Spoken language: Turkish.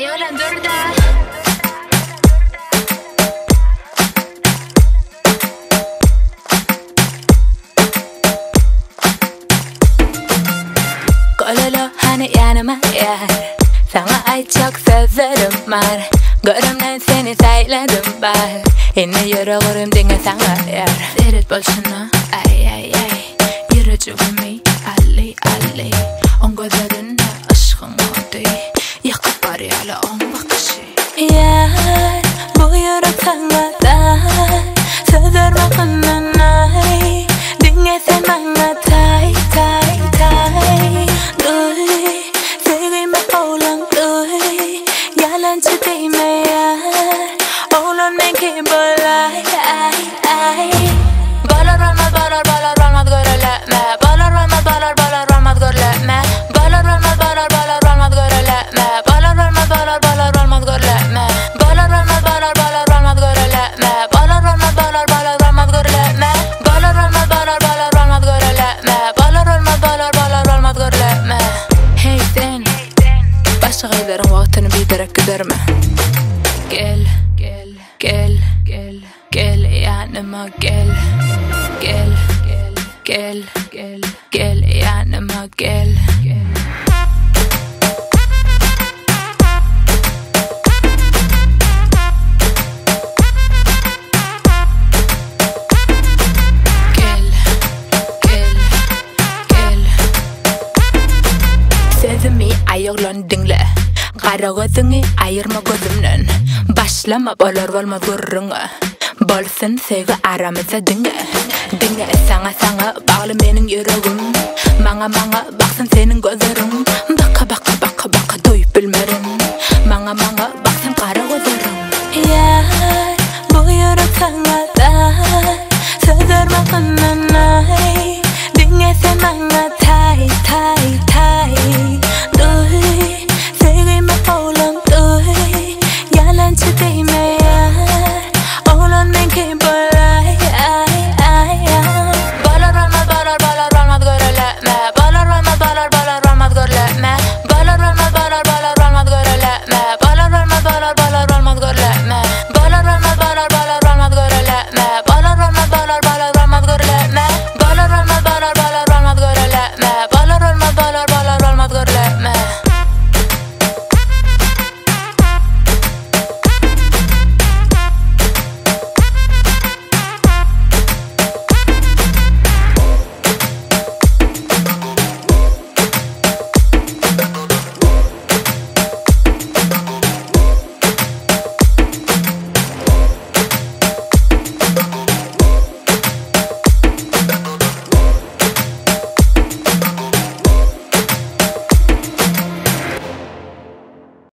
Ayolan durda. Kololo hani yanıma yer. Sana ay çok severim var. Görümden seni sayladım var. Yine yüreğim dinle sana yer. Seyret başına ay ay ay. Yürücüğümü alli alli. On gözlerinde aşkın oldu. Yakıp var yala on bakışı. Yar bu yürek sana da. Sözlerime kananay. Dinle sen bana tay tay tay. Duy sevgime olan duy. Yalancı değme yar. Olan men ki bolay ay ay. Balar olmaz balar balar olmaz görüleme. Balar olmaz balar balar olmaz görüleme. Balar olmaz balar balar olmaz görüleme. Balar olmaz balar balar olmaz görüleme. Balar olmaz balar balar olmaz görüleme. Balar olmaz balar balar olmaz görüleme. Balar olmaz balar balar olmaz görüleme. Balar olmaz balar balar olmaz görüleme. Hey sen başka gayların vaktini bilerek giderme. Gel gel gel gel gel yanıma gel. Gel gel gel gel gel yanıma gel. Gel gel gel. Sözümü ayaklan dinle. Kara gözünü ayırma gözümden. Başlama bolor olmaz gurruna. Bolsun sevgi aramızda dinle. Dinle sana bağlı benim yüreğim. Bana baksın senin gözlerin. Baka baka baka baka doyup bilmerim. Bana baksın kara gözlerin. Yar bu yürek sana da. Sözlerime kananay. Dinle sen bana tay tay tay. Duy sevgime olan duy. Yalancı değme.